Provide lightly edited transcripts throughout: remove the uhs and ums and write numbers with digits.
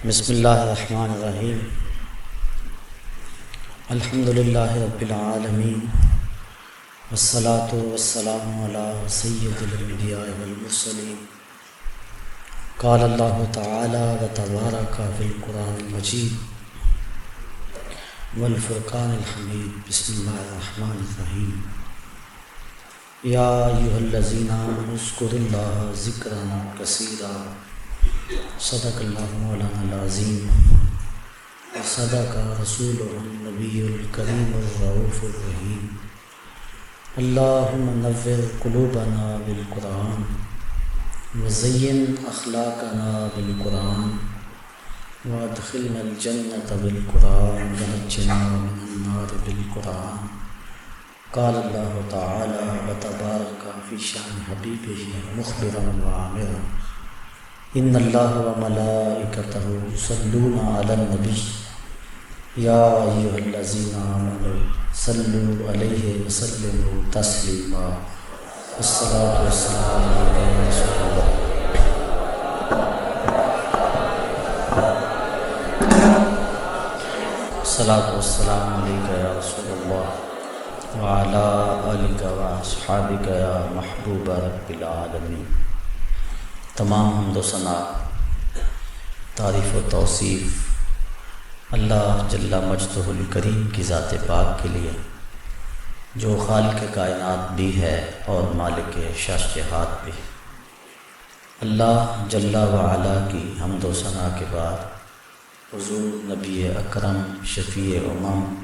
بسم اللہ الرحمن الرحیم الحمد للہ رب العالمین والصلاة والسلام علی سید الانبیاء والمرسلین قال اللہ تعالی وتبارک فی القرآن المجید والفرقان الحمید بسم اللہ الرحمن الرحیم یا ایھا الذین آمنوا اذکروا اللہ ذکرا کثیرا صدق اللہ مولانا العظیم صدق رسولہ النبی الکریم الرؤوف الرحیم اللہم نور قلوبنا بالقرآن وزین اخلاقنا بالقرآن وادخلنا الجنة بالقرآن ونجنا من النار بالقرآن قال اللہ تعالی وتبارک فی شان حبیبہ مخبرا وعامرا ان اللہ وملائکتہ یصلون علی النبی یا ایھا الذین آمنوا صلوا علیہ وسلموا تسلیما الصلاۃ والسلام علیک یا رسول اللہ الصلاۃ والسلام علیک یا رسول اللہ وعلی آلک واصحابک یا محبوب رب العالمین۔ تمام حمد و ثنا، تعریف و توصیف اللہ جل مجدہ الکریم کی ذات پاک کے لیے، جو خالق کائنات بھی ہے اور مالک شاشہات بھی۔ اللہ جل وعلا کی حمد و ثنا کے بعد حضور نبی اکرم شفیع امم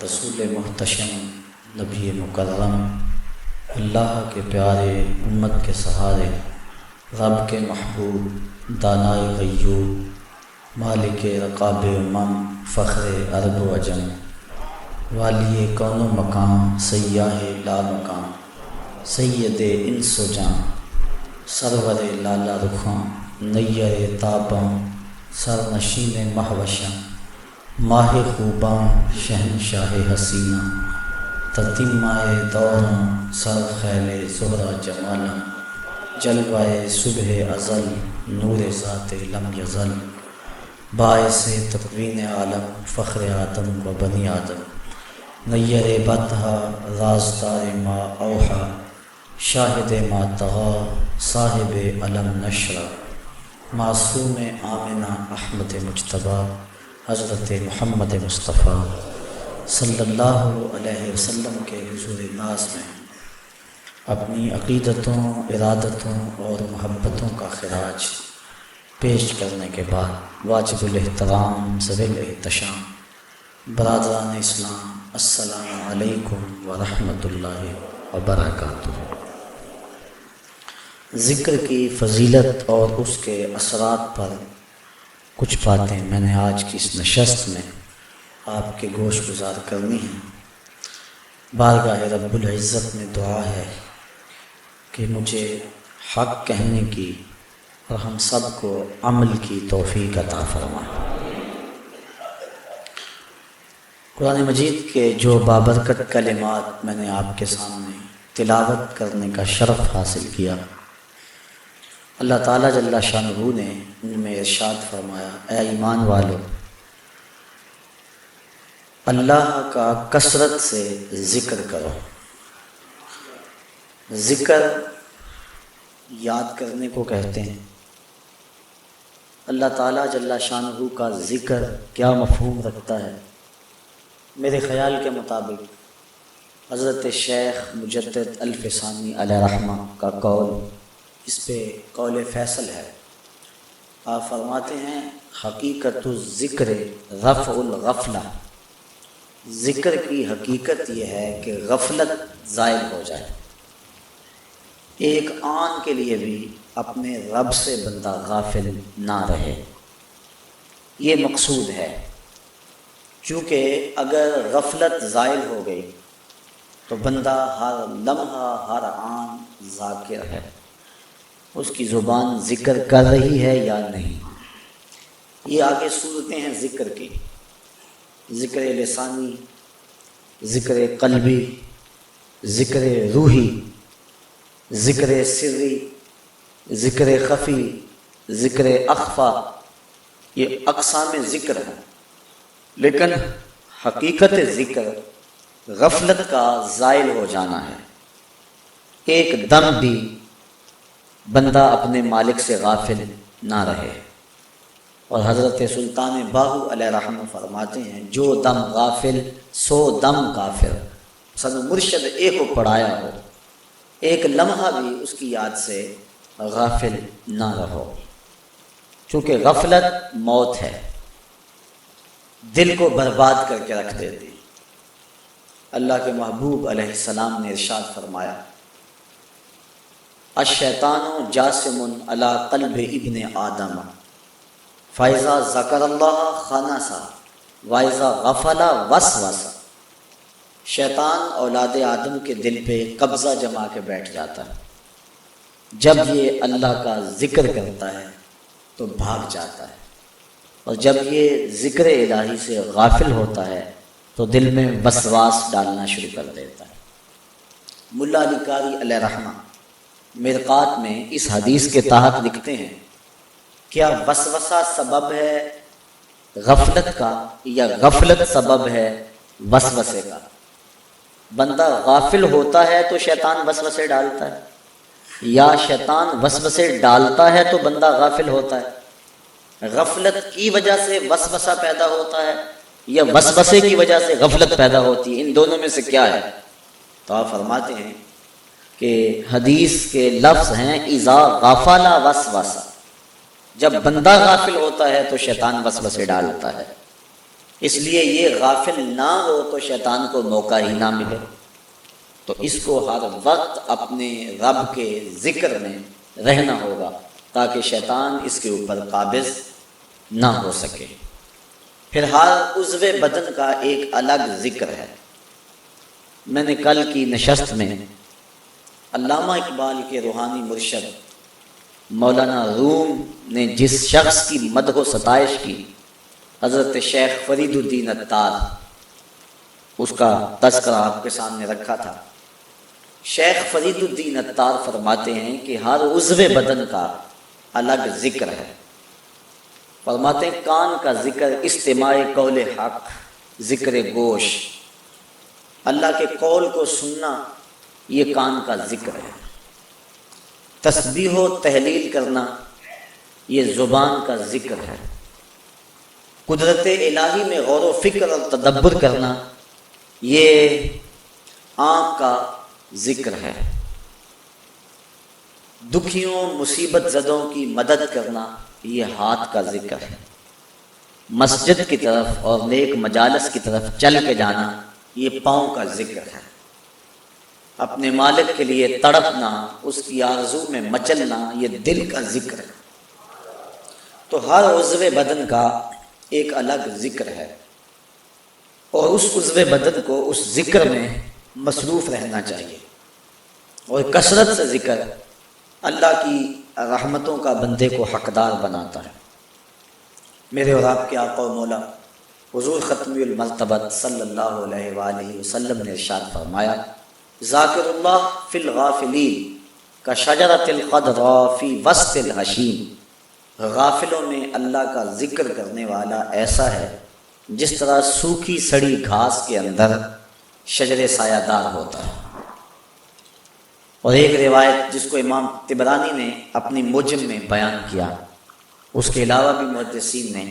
رسول محتشم نبی مکرم اللہ کے پیارے امت کے سہارے رب کے محبوب دانائے غیوب مالک رقاب امم فخر عرب و عجم والی کون و مقام سیاہ لا مقام سید انس و جان سرور لالا رخاں نیر تاباں سرنشین مہوشاں ماہ خوباں شہنشاہ حسینہ تتیمہ دوراں سر خیل زہرہ جمالاں جلوائے صبح ازل نور ذات لم یزل باعث تکوین عالم فخر آدم و بنی آدم نیر بطحہ رازدار ما اوحا شاہد ما طغا صاحب علم نشرہ معصوم آمنہ احمد مجتبیٰ حضرت محمد مصطفیٰ صلی اللہ علیہ وسلم کے حضور ناز میں اپنی عقیدتوں ارادتوں اور محبتوں کا خراج پیش کرنے کے بعد واجب الاحترام ذوی الاحتشام برادران اسلام السلام علیکم ورحمۃ اللہ وبرکاتہ۔ ذکر کی فضیلت اور اس کے اثرات پر کچھ باتیں میں نے آج کی اس نشست میں آپ کے گوش گزار کرنی ہیں۔ بارگاہ رب العزت میں دعا ہے کہ مجھے حق کہنے کی اور ہم سب کو عمل کی توفیق عطا فرمائے۔ قرآن مجید کے جو بابرکت کلمات میں نے آپ کے سامنے تلاوت کرنے کا شرف حاصل کیا، اللہ تعالیٰ جل شانہ نے ان میں ارشاد فرمایا، اے ایمان والو، اللہ کا کثرت سے ذکر کرو۔ ذکر یاد کرنے کو کہتے ہیں۔ اللہ تعالیٰ جل شانہ کا ذکر کیا مفہوم رکھتا ہے؟ میرے خیال کے مطابق حضرت شیخ مجدد الفسانی علیہ رحمہ کا قول اس پہ قول فیصل ہے۔ آپ فرماتے ہیں، حقیقت الذکر رفع الغفلہ، ذکر کی حقیقت یہ ہے کہ غفلت زائل ہو جائے۔ ایک آن کے لیے بھی اپنے رب سے بندہ غافل نہ رہے، یہ مقصود ہے۔ چونکہ اگر غفلت زائل ہو گئی تو بندہ ہر لمحہ ہر آن ذاکر ہے، اس کی زبان ذکر کر رہی ہے یا نہیں۔ یہ آگے صورتیں ہیں ذکر کی، ذکر لسانی، ذکر قلبی، ذکر روحی، ذکر سری، ذکر خفی، ذکر اخفا، یہ اقسام ذکر ہے، لیکن حقیقت ذکر غفلت کا زائل ہو جانا ہے۔ ایک دم بھی بندہ اپنے مالک سے غافل نہ رہے۔ اور حضرت سلطان باہو علیہ رحمہ فرماتے ہیں، جو دم غافل سو دم کافر۔ سن مرشد ایک کو پڑھایا ہو، ایک لمحہ بھی اس کی یاد سے غافل نہ رہو، چونکہ غفلت موت ہے، دل کو برباد کر کے رکھ دیتی۔ اللہ کے محبوب علیہ السلام نے ارشاد فرمایا، الشیطان جاسم علی قلب ابن آدم فاذا ذکر اللہ خنس واذا غفل وسوس۔ شیطان اولاد آدم کے دل پہ قبضہ جما کے بیٹھ جاتا ہے، جب یہ اللہ کا ذکر کرتا ہے تو بھاگ جاتا ہے، اور جب یہ ذکر الہی سے غافل ہوتا ہے تو دل میں وسواس ڈالنا شروع کر دیتا ہے۔ ملا علی قاری علیہ رحمہ مرقات میں اس حدیث کے تحت لکھتے ہیں، کیا وسوسہ سبب ہے غفلت کا یا غفلت سبب ہے وسوسے کا؟ بندہ غافل ہوتا ہے تو شیطان وسوسے ڈالتا ہے، یا شیطان وسوسے ڈالتا ہے تو بندہ غافل ہوتا ہے؟ غفلت کی وجہ سے وسوسہ پیدا ہوتا ہے یا وسوسے کی وجہ سے غفلت پیدا ہوتی ہے؟ ان دونوں میں سے کیا ہے؟ تو آپ فرماتے ہیں کہ حدیث کے لفظ ہیں اذا غفل وسوسہ، جب بندہ غافل ہوتا ہے تو شیطان وسوسے ڈالتا ہے، اس لیے یہ غافل نہ ہو تو شیطان کو موقع ہی نہ ملے۔ تو اس کو ہر وقت اپنے رب کے ذکر میں رہنا ہوگا تاکہ شیطان اس کے اوپر قابض نہ ہو سکے۔ پھر ہر عضو بدن کا ایک الگ ذکر ہے۔ میں نے کل کی نشست میں علامہ اقبال کے روحانی مرشد مولانا روم نے جس شخص کی مدح و ستائش کی، حضرت شیخ فرید الدین عطار، اس کا تذکرہ آپ کے سامنے رکھا تھا۔ شیخ فرید الدین عطار فرماتے ہیں کہ ہر عضو بدن کا الگ ذکر ہے۔ فرماتے ہیں کان کا ذکر استماع قول حق، ذکر گوش، اللہ کے قول کو سننا، یہ کان کا ذکر ہے۔ تسبیح و تحلیل کرنا، یہ زبان کا ذکر ہے۔ قدرت الہی میں غور و فکر اور تدبر کرنا، یہ آنکھ کا ذکر ہے۔ دکھیوں مصیبت زدوں کی مدد کرنا، یہ ہاتھ کا ذکر ہے۔ مسجد کی طرف اور نیک مجالس کی طرف چل کے جانا، یہ پاؤں کا ذکر ہے۔ اپنے مالک کے لیے تڑپنا، اس کی آرزو میں مچلنا، یہ دل کا ذکر ہے۔ تو ہر عضو بدن کا ایک الگ ذکر ہے، اور اس عضو بدن کو اس ذکر میں مصروف رہنا چاہیے۔ اور کثرت سے ذکر اللہ کی رحمتوں کا بندے کو حقدار بناتا ہے۔ میرے اور آپ کے آقا و مولا حضور ختمی المرتبت صلی اللہ علیہ وآلہ وسلم نے ارشاد فرمایا، ذاکر اللہ فی الغافلین کا شجرۃ الخضراء فی وسط الحشیم۔ غافلوں میں اللہ کا ذکر کرنے والا ایسا ہے جس طرح سوکھی سڑی گھاس کے اندر شجر سایہ دار ہوتا ہے۔ اور ایک روایت جس کو امام طبرانی نے اپنی موجم میں بیان کیا، اس کے علاوہ بھی محدثین نے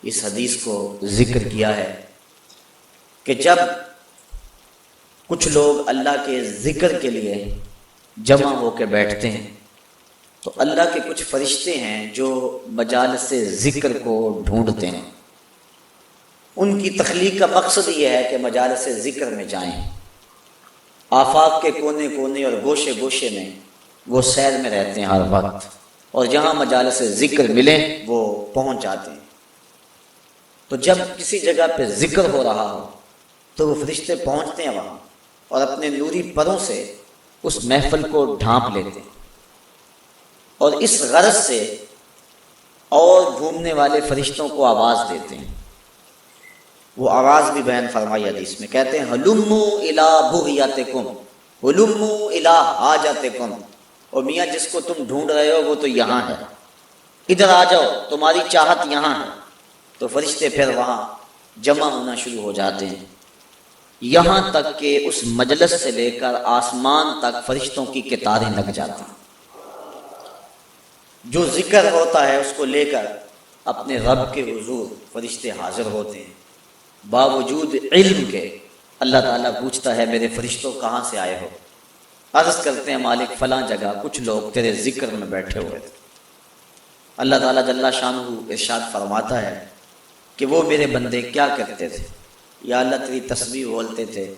اس حدیث کو ذکر کیا ہے کہ جب کچھ لوگ اللہ کے ذکر کے لیے جمع ہو کے بیٹھتے ہیں تو اللہ کے کچھ فرشتے ہیں جو مجالس ذکر کو ڈھونڈتے ہیں۔ ان کی تخلیق کا مقصد یہ ہے کہ مجالس ذکر میں جائیں، آفاق کے کونے کونے اور گوشے گوشے میں وہ سیر میں رہتے ہیں ہر وقت، اور جہاں مجالس ذکر ملیں وہ پہنچ جاتے ہیں۔ تو جب کسی جگہ پہ ذکر ہو رہا ہو تو وہ فرشتے پہنچتے ہیں وہاں اور اپنے نوری پروں سے اس محفل کو ڈھانپ لیتے ہیں، اور اس غرض سے اور گھومنے والے فرشتوں کو آواز دیتے ہیں۔ وہ آواز بھی بیان فرمائی حدیث میں، کہتے ہیں ہلموا الی بغیتکم ہلموا الی حاجتکم، اور میاں جس کو تم ڈھونڈ رہے ہو وہ تو یہاں ہے، ادھر آ جاؤ، تمہاری چاہت یہاں ہے۔ تو فرشتے پھر وہاں جمع ہونا شروع ہو جاتے ہیں، یہاں تک کہ اس مجلس سے لے کر آسمان تک فرشتوں کی قطاریں لگ جاتی ہیں۔ جو ذکر ہوتا ہے اس کو لے کر اپنے رب کے حضور فرشتے حاضر ہوتے ہیں، باوجود علم کے اللہ تعالیٰ پوچھتا ہے میرے فرشتوں کہاں سے آئے ہو؟ عرض کرتے ہیں مالک فلاں جگہ کچھ لوگ تیرے ذکر میں بیٹھے ہوئے تھے۔ اللہ تعالیٰ جل شانہ ارشاد فرماتا ہے کہ وہ میرے بندے کیا کرتے تھے؟ یا اللہ تیری تسبیح بولتے تھے،